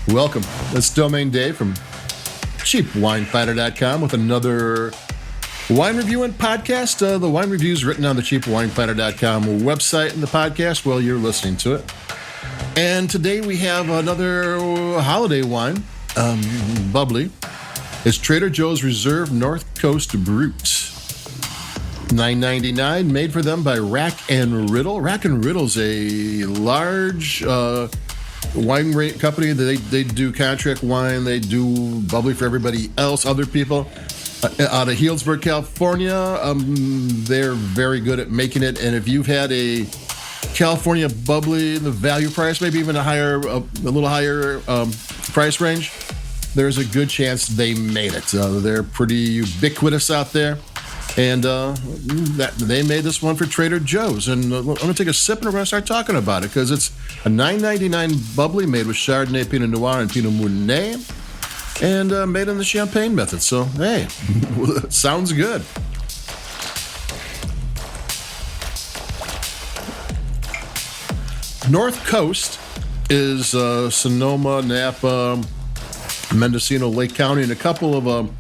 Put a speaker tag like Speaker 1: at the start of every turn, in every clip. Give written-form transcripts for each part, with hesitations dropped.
Speaker 1: Welcome. It's Domain Dave from CheapWineFighter.com with another wine review and podcast. The wine review is written on the CheapWineFighter.com website and the podcast while you're listening to it. And today we have another holiday wine, bubbly. It's Trader Joe's Reserve North Coast Brut. $9.99, made for them by Rack and Riddle. Rack and Riddle's a large wine company. They do contract wine. They do bubbly for everybody else, other people. Out of Healdsburg, California, they're very good at making it. And if you've had a California bubbly, the value price, maybe even a little higher price range, there's a good chance they made it. They're pretty ubiquitous out there. And they made this one for Trader Joe's. And I'm going to take a sip and we're going to start talking about it because it's a $9.99 bubbly made with Chardonnay, Pinot Noir, and Pinot Meunier. And made in the champagne method. So, hey, sounds good. North Coast is Sonoma, Napa, Mendocino, Lake County, and a couple of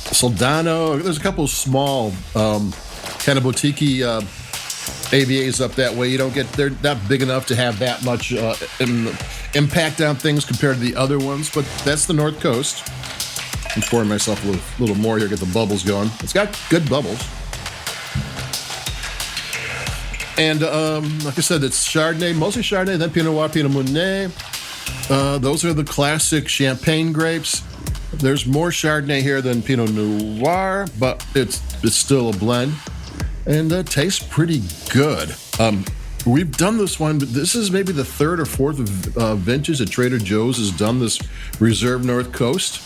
Speaker 1: Soldano. There's a couple of small kind of boutique AVAs up that way. They're not big enough to have that much impact on things compared to the other ones, but that's the North Coast. I'm pouring myself a little more here, get the bubbles going. It's got good bubbles. And like I said, it's Chardonnay, mostly Chardonnay, then Pinot Noir, Pinot Meunier. Those are the classic champagne grapes. There's more Chardonnay here than Pinot Noir, but it's still a blend. And it tastes pretty good. We've done this one, but this is maybe the third or fourth vintage that Trader Joe's has done this Reserve North Coast.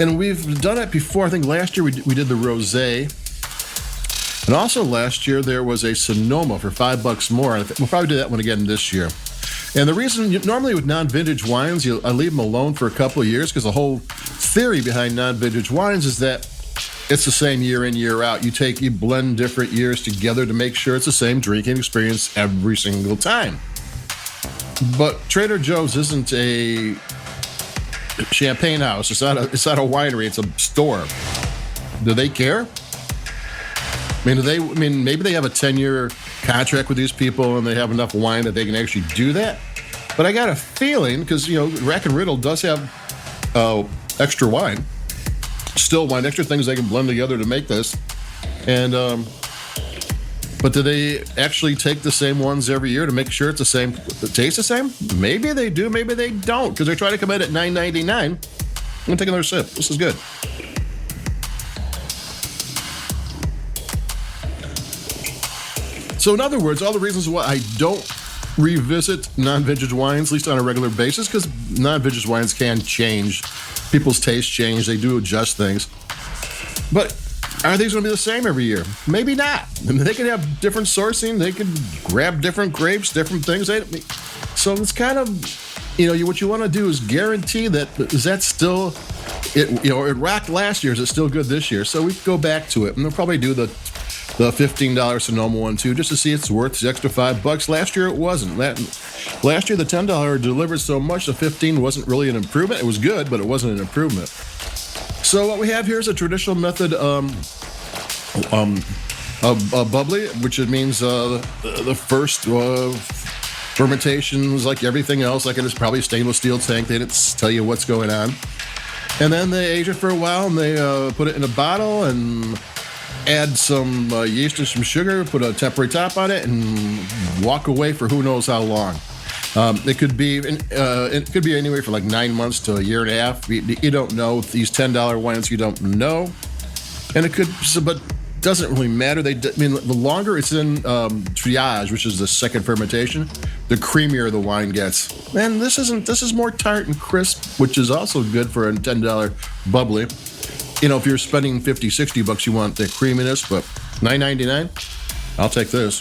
Speaker 1: And we've done it before. I think last year we did the Rosé. And also last year there was a Sonoma for $5 more. We'll probably do that one again this year. And the reason, normally with non-vintage wines, I leave them alone for a couple of years because the whole theory behind non-vintage wines is that it's the same year in, year out. You blend different years together to make sure it's the same drinking experience every single time. But Trader Joe's isn't a champagne house. It's not a winery. It's a store. Do they care? Maybe they have a 10-year contract with these people and they have enough wine that they can actually do that. But I got a feeling, because, Rack and Riddle does have extra wine, still wine, extra things they can blend together to make this. And, but do they actually take the same ones every year to make sure it's the same, it tastes the same? Maybe they do, maybe they don't, because they try to come in at $9.99. I'm going to take another sip. This is good. So in other words, all the reasons why I don't revisit non-vintage wines, at least on a regular basis, because non-vintage wines can change. People's tastes change. They do adjust things. But are these going to be the same every year? Maybe not. They can have different sourcing. They can grab different grapes, different things. So it's kind of, what you want to do is guarantee is that still, it rocked last year. Is it still good this year? So we go back to it. And they'll probably do the $15 Sonoma one too, just to see it's worth the extra $5. Last year it wasn't. Last year the $10 delivered so much, the $15 wasn't really an improvement. It was good, but it wasn't an improvement. So what we have here is a traditional method bubbly, which it means the first fermentation was like everything else, like it is probably a stainless steel tank. They didn't tell you what's going on. And then they age it for a while and they put it in a bottle and add some yeast and some sugar, put a temporary top on it, and walk away for who knows how long. It could be anywhere from like 9 months to a year and a half. You don't know. These $10 wines, you don't know, and it could, but doesn't really matter. The longer it's in triage, which is the second fermentation, the creamier the wine gets. And this is more tart and crisp, which is also good for a $10 bubbly. If you're spending $50, $60, you want the creaminess, but $9.99, I'll take this.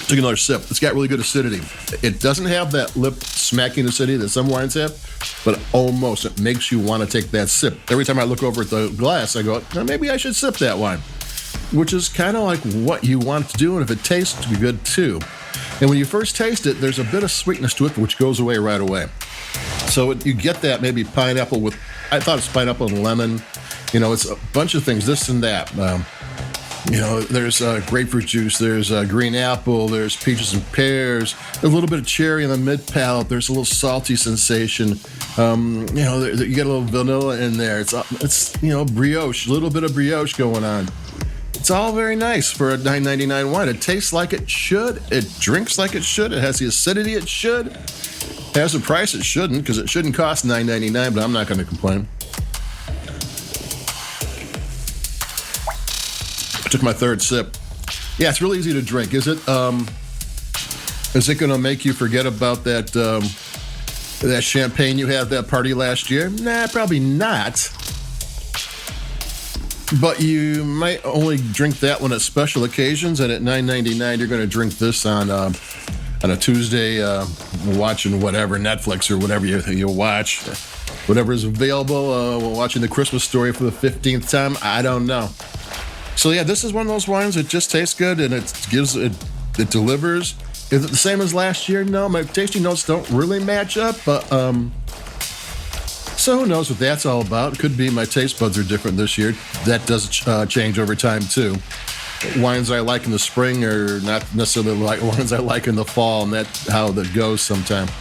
Speaker 1: Take another sip. It's got really good acidity. It doesn't have that lip smacking acidity that some wines have, but almost it makes you want to take that sip. Every time I look over at the glass, I go, maybe I should sip that wine, which is kind of like what you want to do, and if it tastes good too. And when you first taste it, there's a bit of sweetness to it, which goes away right away. So you get that maybe pineapple with, I thought it's pineapple and lemon. It's a bunch of things, this and that. There's grapefruit juice, there's green apple, there's peaches and pears, a little bit of cherry in the mid palate. There's a little salty sensation. You get a little vanilla in there. It's brioche, a little bit of brioche going on. It's all very nice for a $9.99 wine. It tastes like it should. It drinks like it should. It has the acidity it should. It has the price it shouldn't, because it shouldn't cost $9.99, but I'm not going to complain. I took my third sip. Yeah, it's really easy to drink. Is it going to make you forget about that champagne you had at that party last year? Nah, probably not. But you might only drink that one at special occasions, and at $9.99 you're going to drink this on a Tuesday, watching whatever, Netflix or whatever you watch, whatever is available, watching The Christmas Story for the 15th time. I don't know. So yeah, this is one of those wines that just tastes good, and it delivers. Is it the same as last year? No, my tasting notes don't really match up, but so who knows what that's all about? It could be my taste buds are different this year. That does change over time too. Wines I like in the spring are not necessarily like wines I like in the fall, and that's how that goes sometimes.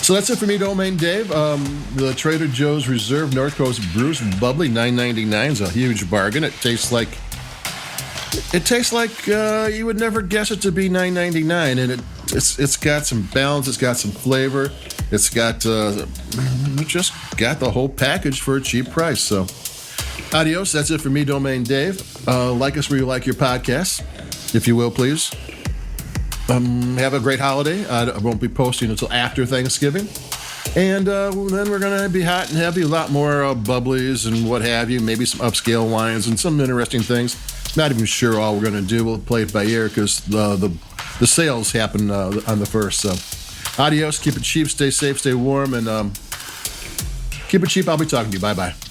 Speaker 1: So that's it for me, Domain Dave. The Trader Joe's Reserve North Coast Brut-Bubbly, $9.99 is a huge bargain. It tastes like you would never guess it to be $9.99, and it's got some balance, it's got some flavor, it's got just got the whole package for a cheap price. So, adios. That's it for me, Domain Dave. Like us where you like your podcasts, if you will, please. Have a great holiday. I won't be posting until after Thanksgiving. And then we're going to be hot and heavy, a lot more bubblies and what have you, maybe some upscale wines and some interesting things. Not even sure all we're going to do. We'll play it by ear because the sales happen on the 1st. So adios, keep it cheap, stay safe, stay warm, and keep it cheap. I'll be talking to you. Bye-bye.